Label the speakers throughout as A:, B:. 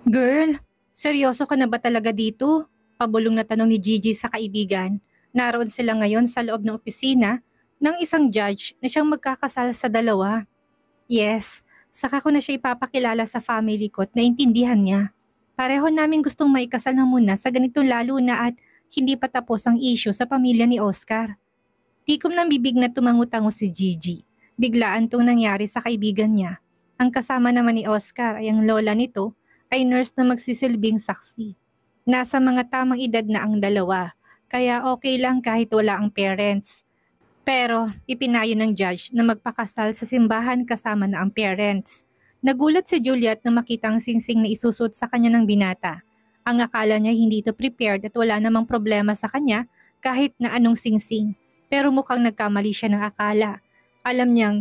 A: Girl, seryoso ka na ba talaga dito? Pabulong na tanong ni Gigi sa kaibigan. Naroon sila ngayon sa loob ng opisina ng isang judge na siyang magkakasal sa dalawa. Yes, saka ko na siya ipapakilala sa family ko at naintindihan niya. Pareho namin gustong maikasal na muna sa ganito lalo na at hindi pa tapos ang issue sa pamilya ni Oscar. Tikom ng bibig na tumangutango si Gigi. Biglaan tong nangyari sa kaibigan niya. Ang kasama naman ni Oscar ay ang lola nito ay nurse na magsisilbing saksi. Nasa mga tamang edad na ang dalawa, kaya okay lang kahit wala ang parents. Pero ipinayo ng judge na magpakasal sa simbahan kasama na ang parents. Nagulat si Juliet na makita ang singsing na isusot sa kanya ng binata. Ang akala niya hindi ito prepared at wala namang problema sa kanya kahit na anong singsing. Pero mukhang nagkamali siya ng akala. Alam niyang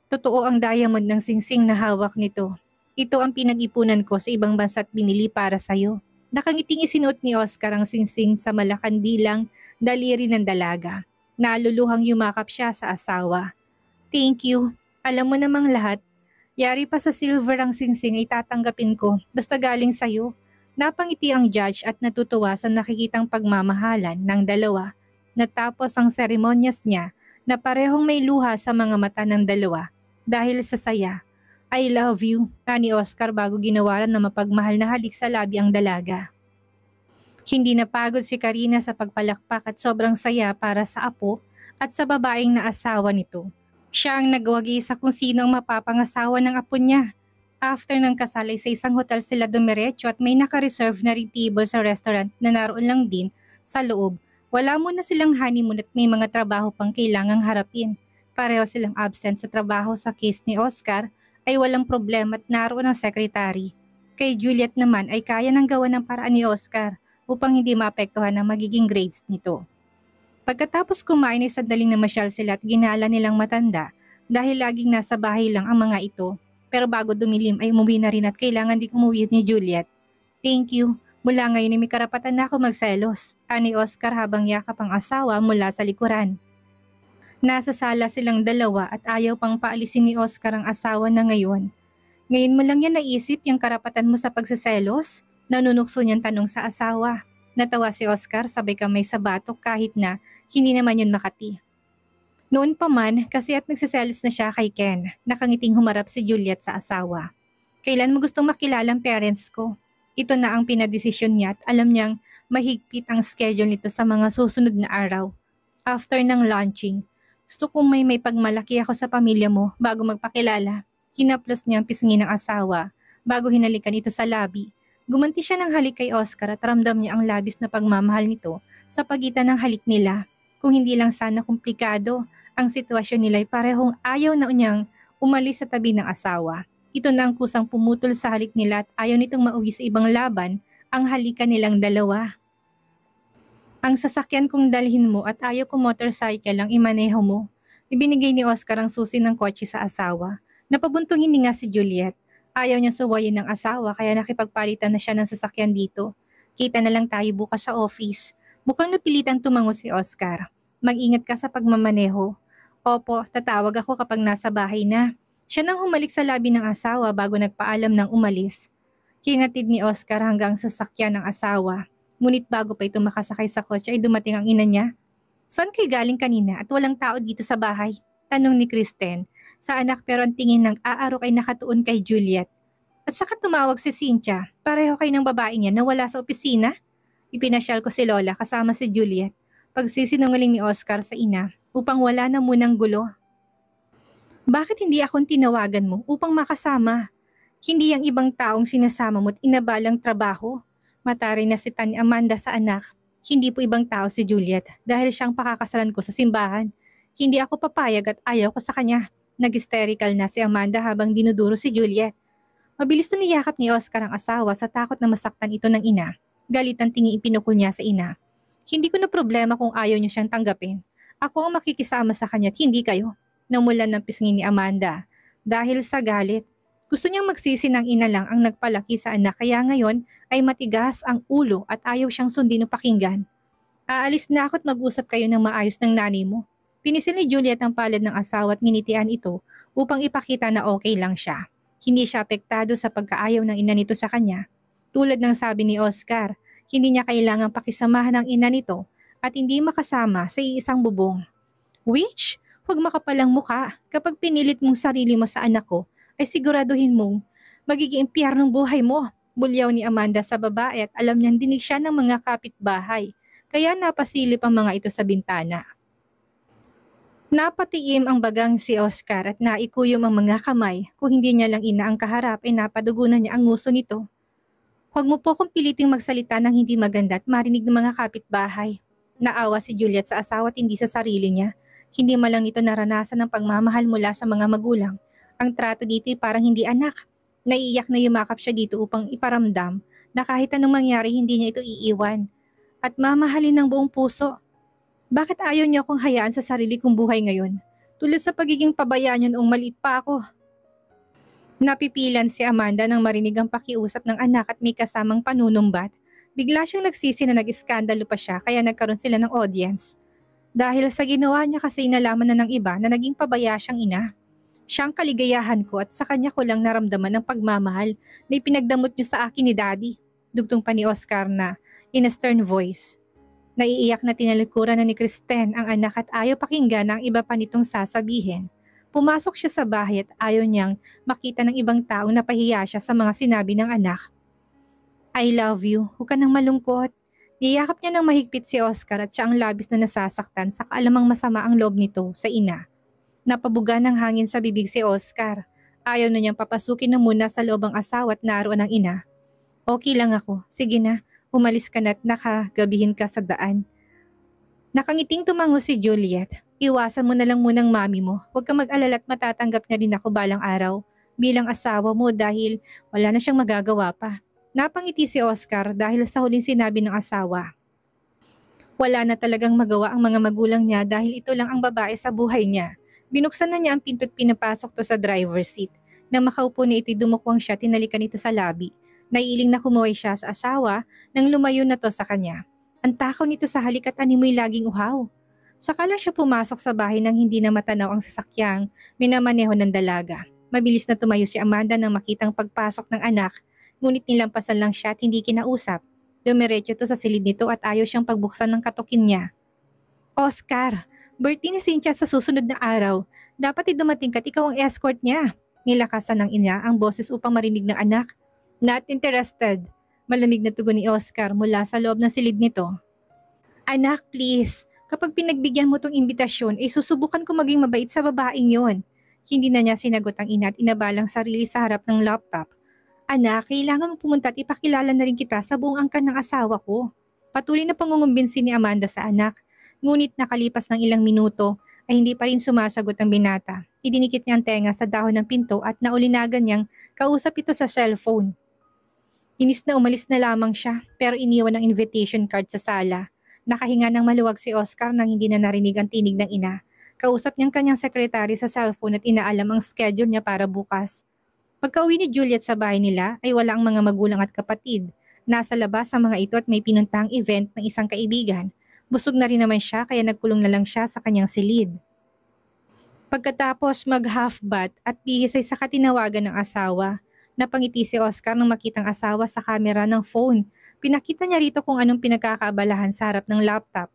A: totoo ang diamond ng singsing na hawak nito. Ito ang pinag-ipunan ko sa ibang bansa at binili para sa'yo. Nakangiting isinuot ni Oscar ang singsing sa malakandilang daliri ng dalaga. Naluluhang yumakap siya sa asawa. Thank you. Alam mo namang lahat. Yari pa sa silver ang singsing ay tatanggapin ko basta galing sa'yo. Napangiti ang judge at natutuwa sa nakikitang pagmamahalan ng dalawa. Natapos ang seremonyas niya na parehong may luha sa mga mata ng dalawa dahil sa saya. I love you, ani Oscar bago ginawaran na mapagmahal na halik sa labi ang dalaga. Hindi napagod si Karina sa pagpalakpak at sobrang saya para sa apo at sa babaeng na asawa nito. Siya ang nagwagi sa kung sino ang mapapangasawa ng apo niya. After ng kasal ay sa isang hotel sila dumiretso at may naka-reserve na ring table sa restaurant na naroon lang din sa loob. Wala muna silang honeymoon at may mga trabaho pang kailangang harapin. Pareho silang absent sa trabaho sa case ni Oscar ay walang problema at naroon ang secretary. Kay Juliet naman ay kaya nang gawa ng paraan ni Oscar upang hindi maapektuhan ang magiging grades nito. Pagkatapos kumain ay sandaling namasyal sila at ginala nilang matanda dahil laging nasa bahay lang ang mga ito. Pero bago dumilim ay umuwi na rin at kailangan di umuwi ni Juliet. Thank you. Mula ngayon ay may karapatan na ako magselos, ani Oscar habang yakap ang asawa mula sa likuran. Nasa sala silang dalawa at ayaw pang paalisin ni Oscar ang asawa na ngayon. Ngayon mo lang yan naisip yung karapatan mo sa pagseselos? Nanunukso niyang tanong sa asawa. Natawa si Oscar sabay kamay sa batok kahit na hindi naman yun makati. Noon pa man kasi at nagsiselos na siya kay Ken, nakangiting humarap si Juliet sa asawa. Kailan mo gustong makilala ang parents ko? Ito na ang pinadesisyon niya at alam niyang mahigpit ang schedule nito sa mga susunod na araw. After ng launching, gusto kong may pagmalaki ako sa pamilya mo bago magpakilala. Hinaplos niya ang pisngi ng asawa bago hinalikan ito sa labi. Gumanti siya ng halik kay Oscar at ramdam niya ang labis na pagmamahal nito sa pagitan ng halik nila. Kung hindi lang sana komplikado, ang sitwasyon nila ay parehong ayaw na niyang umalis sa tabi ng asawa. Ito na ang kusang pumutol sa halik nila at ayaw nitong mauwi sa ibang laban ang halikan nilang dalawa. Ang sasakyan kong dalhin mo at ayaw ko motorcycle ang imaneho mo. Ibinigay ni Oscar ang susi ng kotse sa asawa. Napabuntong hininga si Juliet. Ayaw niya suwayin ng asawa kaya nakipagpalitan na siya ng sasakyan dito. Kita na lang tayo bukas sa office. Mukhang napilitan tumango si Oscar. Mag-ingat ka sa pagmamaneho. Opo, tatawag ako kapag nasa bahay na. Siya nang humalik sa labi ng asawa bago nagpaalam ng umalis. Hinatid ni Oscar hanggang sa sasakyan ng asawa. Ngunit bago pa ito makasakay sa kotse ay dumating ang ina niya. Saan kayo galing kanina at walang tao dito sa bahay? Tanong ni Kristen. Sa anak pero ang tingin ng aarok ay nakatuon kay Juliet. At saka tumawag si Cynthia. Pareho kayo ng babae niya na wala sa opisina? Ipinasyal ko si Lola kasama si Juliet. Pagsisinungaling ni Oscar sa ina upang wala na munang gulo. Bakit hindi akong tinawagan mo upang makasama? Hindi ang ibang taong sinasama mo at inabalang trabaho. Matari na si Tani Amanda sa anak. Hindi po ibang tao si Juliet dahil siyang pakakasalan ko sa simbahan. Hindi ako papayag at ayaw ko sa kanya. Nag-hysterical na si Amanda habang dinuduro si Juliet. Mabilis na niyakap ni Oscar ang asawa sa takot na masaktan ito ng ina. Galit ang tingi ipinukol niya sa ina. Hindi ko na problema kung ayaw niyo siyang tanggapin. Ako ang makikisama sa kanya at hindi kayo. Namulan ng pisngi ni Amanda. Dahil sa galit, gusto niyang magsisi ng ina lang ang nagpalaki sa anak kaya ngayon ay matigas ang ulo at ayaw siyang sundin o pakinggan. Aalis na ako at mag-usap kayo ng maayos ng nanay mo. Pinisil ni Juliet ang palad ng asawa at nginitian ito upang ipakita na okay lang siya. Hindi siya apektado sa pagkaayaw ng ina nito sa kanya. Tulad ng sabi ni Oscar, hindi niya kailangang pakisamahan ng ina nito at hindi makasama sa iisang bubong. Which, huwag makapalang muka. Kapag pinilit mong sarili mo sa anak ko, ay siguraduhin mong magiging impyernong buhay mo. Bulyaw ni Amanda sa babae at alam niyang dinig siya ng mga kapitbahay. Kaya napasilip ang mga ito sa bintana. Napatiim ang bagang si Oscar at naikuyom ang mga kamay. Kung hindi niya lang ina ang kaharap ay napadugunan niya ang nguso nito. Huwag mo po akong piliting magsalita ng hindi maganda at marinig ng mga kapitbahay. Naawa si Juliet sa asawa at hindi sa sarili niya. Hindi man lang nito naranasan ng pagmamahal mula sa mga magulang. Ang trato dito ay parang hindi anak. Naiiyak na yumakap siya dito upang iparamdam na kahit anong mangyari hindi niya ito iiwan. At mamahalin ng buong puso. Bakit ayaw niya akong hayaan sa sarili kong buhay ngayon? Tulad sa pagiging pabayaan niya noong maliit pa ako. Napipilan si Amanda nang marinig ang pakiusap ng anak at may kasamang panunumbat. Bigla siyang nagsisi na nag-iskandalo pa siya kaya nagkaroon sila ng audience. Dahil sa ginawa niya kasi nalaman na ng iba na naging pabaya siyang ina. Siya ang kaligayahan ko at sa kanya ko lang naramdaman ng pagmamahal na ipinagdamot niyo sa akin ni Daddy. Dugtong pa ni Oscar na in a stern voice. Naiiyak na tinalikuran na ni Kristen ang anak at ayaw pakinggan ang iba pa nitong sasabihin. Pumasok siya sa bahay at ayaw niyang makita ng ibang taong napahiya siya sa mga sinabi ng anak. I love you, huwag ka nang malungkot. Niyakap niya ng mahigpit si Oscar at siya ang labis na nasasaktan sa kaalamang masama ang loob nito sa ina. Napabuga ng hangin sa bibig si Oscar. Ayaw na niyang papasukin na muna sa loob ang asawa at naroon ang ina. Okay lang ako, sige na. Umalis ka na at nakagabihin ka sa daan. Nakangiting tumango si Juliet. Iwasan mo na lang munang mami mo. Huwag ka mag-alala at matatanggap na rin ako balang araw bilang asawa mo dahil wala na siyang magagawa pa. Napangiti si Oscar dahil sa huling sinabi ng asawa. Wala na talagang magawa ang mga magulang niya dahil ito lang ang babae sa buhay niya. Binuksan na niya ang pinto at pinapasok to sa driver's seat. Nang makaupo na ito'y dumukwang siya, tinalikan ito sa labi. Naiiling na kumuhay siya sa asawa nang lumayo na to sa kanya. Ang takaw nito sa halik at animoy laging uhaw. Sakala siya pumasok sa bahay nang hindi na matanaw ang sasakyang minamaneho ng dalaga. Mabilis na tumayo si Amanda nang makitang pagpasok ng anak, ngunit nilampasan lang siya at hindi kinausap. Dumiretso to sa silid nito at ayaw siyang pagbuksan ng katukin niya. Oscar, birthday ni Cynthia sa susunod na araw. Dapat dumating ka't ikaw ang escort niya. Nilakasan ng ina ang boses upang marinig ng anak. Not interested. Malamig na tugon ni Oscar mula sa loob ng silid nito. Anak, please. Kapag pinagbigyan mo tong imbitasyon, ay susubukan ko maging mabait sa babaeng yon. Hindi na niya sinagot ang ina at inabalang sarili sa harap ng laptop. Anak, kailangan mo pumunta at ipakilala na rin kita sa buong angkan ng asawa ko. Patuloy na pangungumbinsi ni Amanda sa anak. Ngunit nakalipas ng ilang minuto ay hindi pa rin sumasagot ang binata. Idinikit niya ang tenga sa dahon ng pinto at naulinagan niyang kausap ito sa cellphone. Inis na umalis na lamang siya pero iniwan ang invitation card sa sala. Nakahinga ng maluwag si Oscar nang hindi na narinig ang tinig ng ina. Kausap niyang kanyang sekretary sa cellphone at inaalam ang schedule niya para bukas. Pagka-uwi ni Juliet sa bahay nila ay wala ang mga magulang at kapatid. Nasa labas ang mga ito at may pinuntahang event ng isang kaibigan. Busog na rin naman siya kaya nagkulong na lang siya sa kanyang silid. Pagkatapos mag-half bath at bihisay sa katinawagan ng asawa, napangiti si Oscar nang makitang asawa sa kamera ng phone. Pinakita niya rito kung anong pinagkakaabalahan sa harap ng laptop.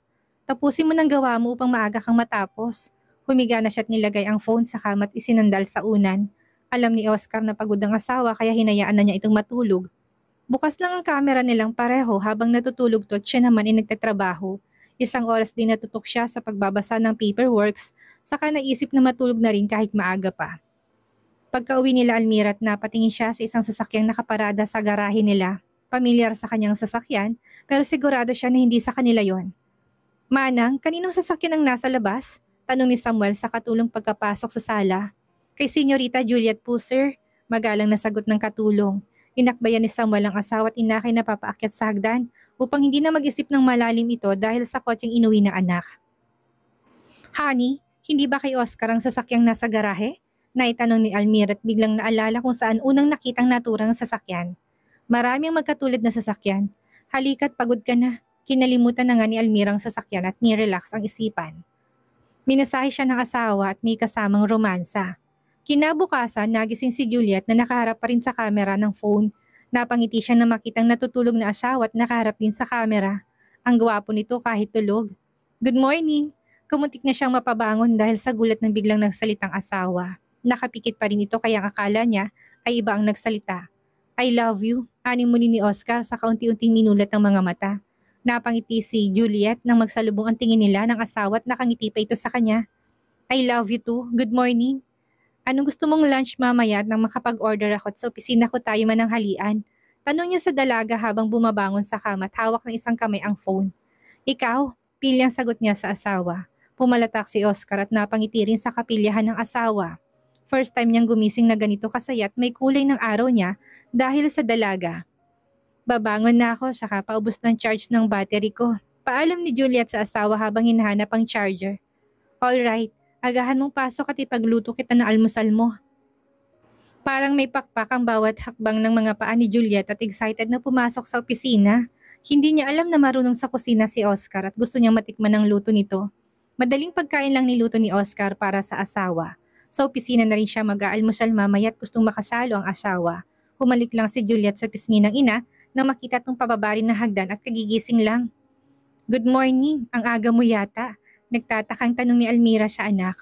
A: Tapusin mo ng gawa mo upang maaga kang matapos. Humiga na siya at nilagay ang phone sa kama at isinandal sa unan. Alam ni Oscar na pagod ang asawa kaya hinayaan na niya itong matulog. Bukas lang ang kamera nilang pareho habang natutulog to at siya naman ay nagtatrabaho. Isang oras din natutok siya sa pagbabasa ng paperworks, saka naisip na matulog na rin kahit maaga pa. Pagka-uwi nila Almira at napatingin siya sa isang sasakyang nakaparada sa garahe nila. Pamilyar sa kanyang sasakyan pero sigurado siya na hindi sa kanila yon. Manang, kaninong sasakyan ang nasa labas? Tanong ni Samuel sa katulong pagkapasok sa sala. Kay Senyorita Juliet po sir, magalang na sagot ng katulong. Inakbayan ni Samuel ang asawa at inakay na papaakyat sa hagdan upang hindi na mag-isip ng malalim ito dahil sa kotseng inuwi ng anak. Honey, hindi ba kay Oscar ang sasakyang nasa garahe? Naitanong ni Almira at biglang naalala kung saan unang nakitang naturang sasakyan. Maraming magkatulad na sasakyan. Halika't pagod ka na. Kinalimutan na nga ni Almira ang sasakyan at ni-relax ang isipan. Minasahe siya ng asawa at may kasamang romansa. Kinabukasan, nagising si Juliet na nakaharap pa rin sa kamera ng phone. Napangiti siya na makitang natutulog na asawa at nakaharap din sa kamera. Ang gwapo nito kahit tulog. Good morning! Kamuntik na siyang mapabangon dahil sa gulat ng biglang nagsalitang asawa. Nakapikit pa rin ito kaya akala niya ay iba ang nagsalita. I love you, aning muli ni Oscar sa kaunti-unting minulat ng mga mata. Napangiti si Juliet nang magsalubong ang tingin nila ng asawa at nakangiti pa ito sa kanya. I love you too, good morning. Anong gusto mong lunch mamaya at nang makapag-order ako at sa opisina ko tayo mananghalian? Tanong niya sa dalaga habang bumabangon sa kama at hawak ng isang kamay ang phone. Ikaw? Pilyang sagot niya sa asawa. Pumalatak si Oscar at napangiti rin sa kapilyahan ng asawa. First time niyang gumising na ganito kasaya at may kulay ng araw niya dahil sa dalaga. Babangon na ako saka paubos ng charge ng battery ko. Paalam ni Juliet sa asawa habang hinahanap ang charger. Alright, agahan mong pasok at ipagluto kita ng almusal mo. Parang may pakpak ang bawat hakbang ng mga paa ni Juliet at excited na pumasok sa opisina. Hindi niya alam na marunong sa kusina si Oscar at gusto niyang matikman ang luto nito. Madaling pagkain lang niluto ni Oscar para sa asawa. Sa opisina na rin siya mag-aalmusal mamaya at gustong makasalo ang asawa. Humalik lang si Juliet sa pisngi ng ina na makita itong pababa rin na hagdan at kagigising lang. Good morning, ang aga mo yata. Nagtatakang tanong ni Almira sa anak.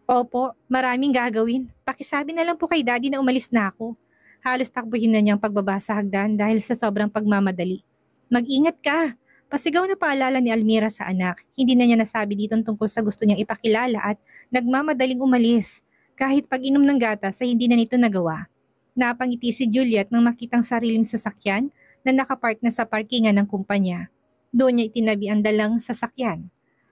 A: Opo, maraming gagawin. Pakisabi na lang po kay daddy na umalis na ako. Halos takbuhin na niyang pagbaba sa hagdan dahil sa sobrang pagmamadali. Mag-ingat ka! Pasigaw na paalala ni Almira sa anak. Hindi na niya nasabi dito tungkol sa gusto niyang ipakilala at nagmamadaling umalis. Kahit pag-inom ng gatas ay hindi na nito nagawa. Napangiti si Juliet nang makitang sariling sasakyan na nakapark na sa parkingan ng kumpanya. Doon niya itinabi ang dalang sasakyan.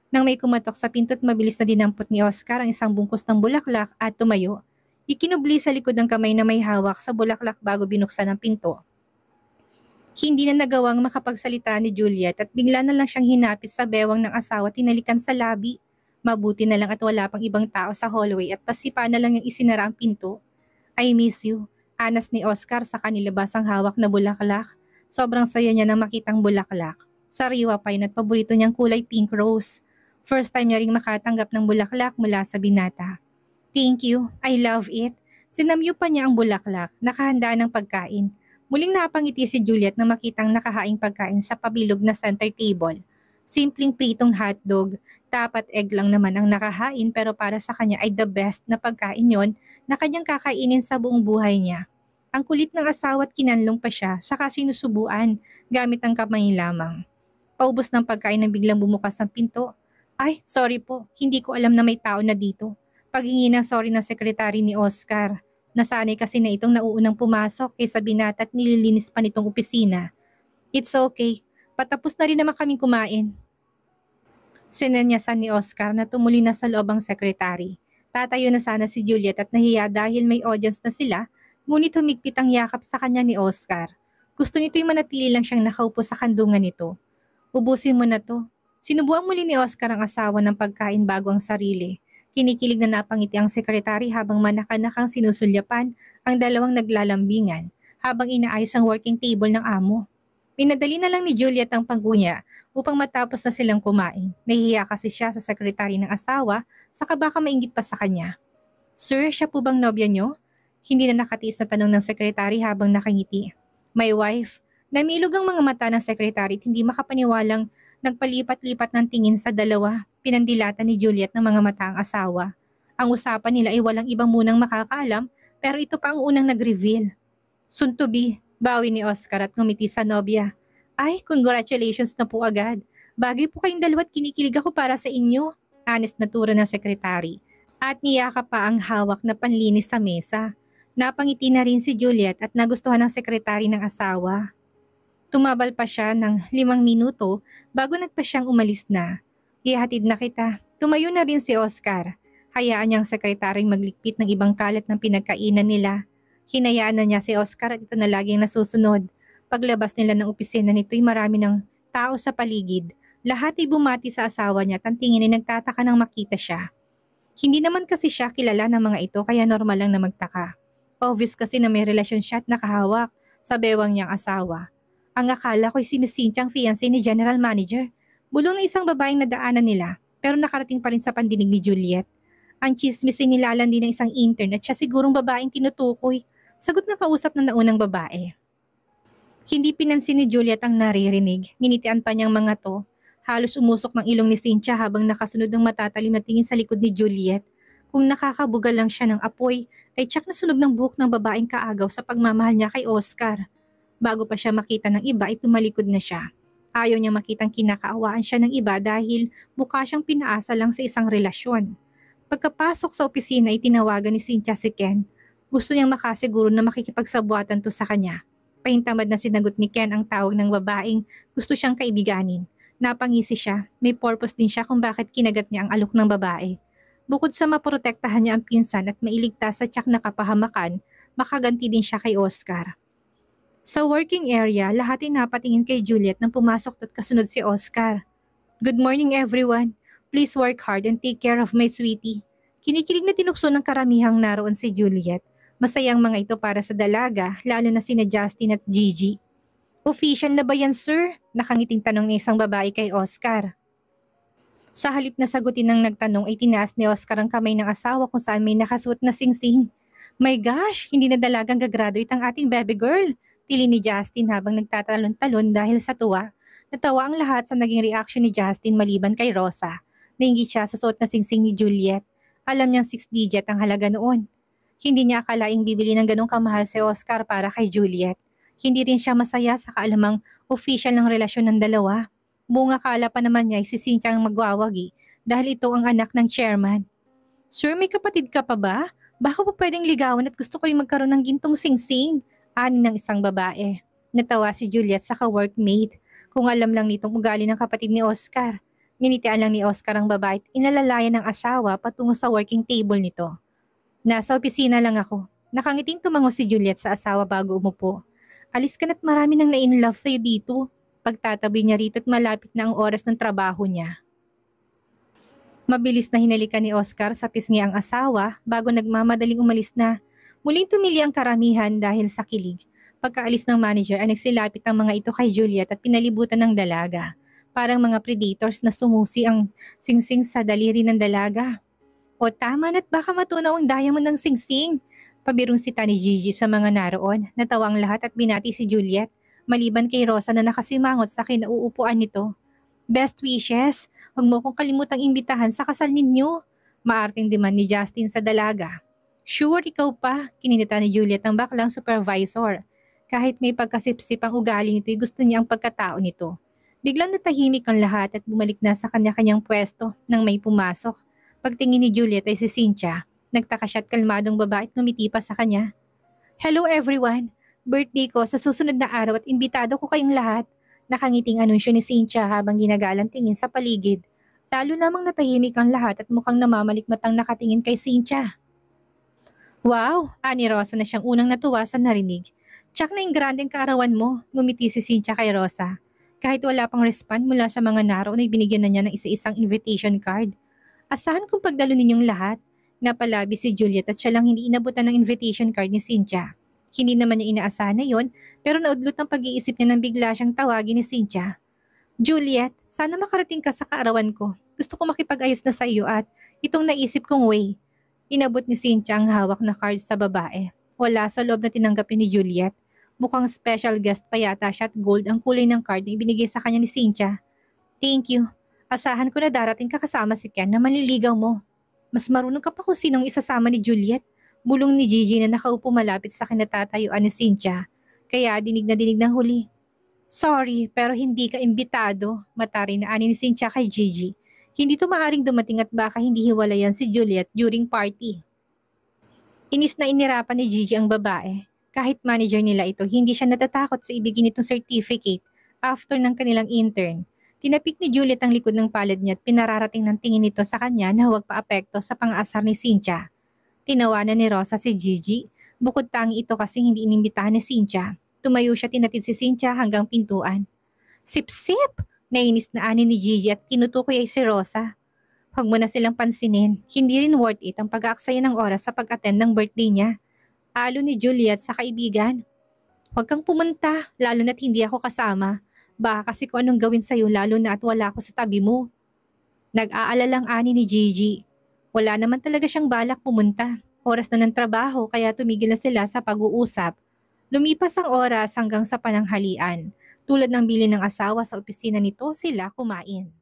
A: Nang may kumatok sa pinto at mabilis na dinampot ni Oscar ang isang bungkus ng bulaklak at tumayo, ikinubli sa likod ng kamay na may hawak sa bulaklak bago binuksan ang pinto. Hindi na nagawang makapagsalita ni Juliet at bigla na lang siyang hinapit sa bewang ng asawa at tinalikan sa labi. Mabuti na lang at wala pang ibang tao sa hallway at pasipa na lang yung isinara ang pinto. I miss you, anas ni Oscar sa kanilabas ang hawak na bulaklak. Sobrang saya niya nang makitang bulaklak. Sariwa pa yun at paborito niyang kulay pink rose. First time niya ring makatanggap ng bulaklak mula sa binata. Thank you, I love it. Sinamyo pa niya ang bulaklak, nakahanda ng pagkain. Muling napangiti si Juliet na makitang nakahaing pagkain sa pabilog na center table. Simpleng pritong hotdog, dapat egg lang naman ang nakahain pero para sa kanya ay the best na pagkain yon na kanyang kakainin sa buong buhay niya. Ang kulit ng asawa at kinanlong pa siya saka sinusubuan gamit ang kamay lamang. Paubos ng pagkain nang biglang bumukas ang pinto. Ay, sorry po, hindi ko alam na may tao na dito. Paghingi ng sorry ng sekretary ni Oscar. Nasanay kasi na itong nauunang pumasok kaysa binata at nililinis pa nitong opisina. It's okay, patapos na rin naman kaming kumain. Sinenyasan ni Oscar na tumuli na sa loob ang sekretary. Tatayo na sana si Juliet at nahiya dahil may audience na sila, ngunit humigpit ang yakap sa kanya ni Oscar. Gusto nito'y manatili lang siyang nakaupo sa kandungan nito. Ubusin mo na to. Sinubuang muli ni Oscar ang asawa ng pagkain bago ang sarili. Kinikilig na napangiti ang sekretary habang manakanakang sinusulyapan ang dalawang naglalambingan habang inaayos ang working table ng amo. Pinadali na lang ni Juliet ang panggunya upang matapos na silang kumain. Nahihiya kasi siya sa sekretary ng asawa saka baka mainggit pa sa kanya. Sir, siya po bang nobya niyo? Hindi na nakatiis na tanong ng sekretary habang nakangiti. My wife. Namilog ang mga mata ng sekretary at hindi makapaniwalang nagpalipat-lipat ng tingin sa dalawa. Pinandilatan ni Juliet ng mga mata ang asawa. Ang usapan nila ay walang ibang munang makakaalam pero ito pa ang unang nag-reveal. Soon to be, bawi ni Oscar at ngumiti sa nobya. Ay, congratulations na po agad. Bagay po kayong dalawa at kinikilig ako para sa inyo. Honest na turo ng sekretary. At niyakap pa ang hawak na panlinis sa mesa. Napangiti na rin si Juliet at nagustuhan ng sekretary ng asawa. Tumabal pa siya ng 5 minuto bago nagpa siyang umalis na. Ihatid na kita. Tumayo na rin si Oscar. Hayaan niyang sekretaryong magligpit ng ibang kalat ng pinagkainan nila. Hinayaan na niya si Oscar at ito na laging nasusunod. Paglabas nila ng opisina nito'y marami ng tao sa paligid. Lahat ay bumati sa asawa niya at ang tingin ay nagtataka nang makita siya. Hindi naman kasi siya kilala ng mga ito kaya normal lang na magtaka. Obvious kasi na may relasyon siya at nakahawak sa bewang niyang asawa. Ang akala ko'y si Miss Cynthia ang fiancé ni General Manager. Bulong ng isang babaeng nadaanan nila pero nakarating pa rin sa pandinig ni Juliet. Ang chismis ay nilalandi ng isang intern at siya sigurong babaeng tinutukoy. Sagot na kausap ng naunang babae. Hindi pinansin ni Juliet ang naririnig. Nginitian pa niyang mga to. Halos umusok ng ilong ni Cynthia habang nakasunod ng matatalim na tingin sa likod ni Juliet. Kung nakakabugal lang siya ng apoy, ay tsak na sunog ng buhok ng babaeng kaagaw sa pagmamahal niya kay Oscar. Bago pa siya makita ng iba ay tumalikod na siya. Ayaw niya makitang kinakaawaan siya ng iba dahil mukha siyang pinaasa lang sa isang relasyon. Pagkapasok sa opisina ay tinawagan ni Cynthia si Ken. Gusto niyang makasiguro na makikipagsabuatan to sa kanya. Pahintamad na sinagot ni Ken ang tawag ng babaeng gusto siyang kaibiganin. Napangisi siya, may purpose din siya kung bakit kinagat niya ang alok ng babae. Bukod sa maprotektahan niya ang pinsan at mailigtas sa tiyak na kapahamakan, makaganti din siya kay Oscar. Sa working area, lahat ay napatingin kay Juliet nang pumasok at kasunod si Oscar. Good morning everyone. Please work hard and take care of my sweetie. Kinikilig na tinukso ng karamihang naroon si Juliet. Masayang mga ito para sa dalaga, lalo na sina Justin at Gigi. Official na ba yan, sir? Nakangiting tanong ni isang babae kay Oscar. Sa halip na sagutin ng nagtanong ay tinaas ni Oscar ang kamay ng asawa kung saan may nakasuot na singsing. My gosh, hindi na dalagang gagraduate ang ating baby girl. Tili ni Justin habang nagtatalon-talon dahil sa tuwa. Natawa ang lahat sa naging reaction ni Justin maliban kay Rosa. Nainggit siya sa suot na singsing ni Juliet. Alam niyang 6 digit ang halaga noon. Hindi niya akalaing bibili ng ganong kamahal si Oscar para kay Juliet. Hindi rin siya masaya sa kaalamang official ng relasyon ng dalawa. Buong akala pa naman niya ay si Cynthia ang magwawagi dahil ito ang anak ng chairman. Sir, may kapatid ka pa ba? Baka po pwedeng ligawan at gusto ko rin magkaroon ng gintong singsing. Ani ng isang babae. Natawa si Juliet sa ka-workmate. Kung alam lang nitong ugali ng kapatid ni Oscar. Nginitian lang ni Oscar ang babae at inalalayan ng asawa patungo sa working table nito. Nasa opisina lang ako. Nakangiting tumango si Juliet sa asawa bago umupo. Alis ka na't marami nang na-in-love sa'yo dito. Pagtatabi niya rito at malapit na ang oras ng trabaho niya. Mabilis na hinalikan ni Oscar sa pisngi ang asawa bago nagmamadaling umalis na. Muling tumili ang karamihan dahil sa kilig. Pagkaalis ng manager ay nagsilapit ang mga ito kay Juliet at pinalibutan ng dalaga. Parang mga predators na sumusi ang singsing sa daliri ng dalaga. O tama na't baka matunaw ang diamond ng singsing. Pabirong sita ni Gigi sa mga naroon. Natawa ang lahat at binati si Juliet. Maliban kay Rosa na nakasimangot sa kinauupuan nito. Best wishes, huwag mo kong kalimutang imbitahan sa kasal ninyo. Maarting demand ni Justin sa dalaga. Sure, ikaw pa, kininita ni Juliet ang baklang supervisor. Kahit may pagkasipsip ang ugali nito, gusto niya ang pagkatao nito. Biglang natahimik ang lahat at bumalik na sa kanya-kanyang pwesto nang may pumasok. Pagtingin ni Juliet ay si Cynthia. Nagtaka siya at kalmadong babae at ngumiti pa sa kanya. Hello everyone! Birthday ko sa susunod na araw at imbitado ko kayong lahat. Nakangiting anunsyo ni Cynthia habang ginagalang tingin sa paligid. Lalo namang natahimik ang lahat at mukhang namamalikmatang nakatingin kay Cynthia. Wow! Ani Rosa na siyang unang natuwa sa narinig. Tsak na yung grandeng kaarawan mo, ngumiti si Cynthia kay Rosa. Kahit wala pang respond mula sa mga naroon ay binigyan na niya ng isa-isang invitation card. Asahan kong pagdalo ninyong lahat. Napalabi si Juliet at siya lang hindi inabutan ng invitation card ni Cynthia. Hindi naman niya inaasahan na yon, pero naudlot ang pag-iisip niya nang bigla siyang tawagin ni Cynthia. Juliet, sana makarating ka sa kaarawan ko. Gusto ko makipag-ayos na sa iyo at itong naisip kong way. Inabot ni Cynthia ang hawak na card sa babae. Wala sa loob na tinanggapin ni Juliet. Mukhang special guest pa yata siya at gold ang kulay ng card na ibinigay sa kanya ni Cynthia. Thank you. Asahan ko na darating ka kasama si Ken na manliligaw mo. Mas marunong ka pa kung sinong isasama ni Juliet. Bulong ni Gigi na nakaupo malapit sa kinatatayuan ni Cynthia. Kaya dinig na dinig ng huli. Sorry, pero hindi ka imbitado, matari na ani ni Cynthia kay Gigi. Hindi to maaring dumating at baka hindi hiwalayan si Juliet during party. Inis na inirapan ni Gigi ang babae. Kahit manager nila ito, hindi siya natatakot sa ibigin itong certificate after ng kanilang intern. Tinapik ni Juliet ang likod ng palad niya at pinararating ng tingin nito sa kanya na huwag paapekto sa pang-asar ni Cynthia. Tinawanan ni Rosa si Gigi. Bukod tangi ito kasi hindi inimbitahan ni Cynthia. Tumayo siya tinatid si Cynthia hanggang pintuan. Sip-sip! Nainis na ani ni Gigi at tinutukoy ay si Rosa. Huwag mo na silang pansinin. Hindi rin worth it ang pag-aaksaya ng oras sa pag-attend ng birthday niya. Alo ni Juliet sa kaibigan. Huwag kang pumunta, lalo na't hindi ako kasama. Baka kasi kung anong gawin sa'yo lalo na at wala ako sa tabi mo. Nag-aalalang ani ni Gigi. Wala naman talaga siyang balak pumunta. Oras na ng trabaho kaya tumigil na sila sa pag-uusap. Lumipas ang oras hanggang sa pananghalian. Tulad ng bili ng asawa sa opisina nito sila kumain.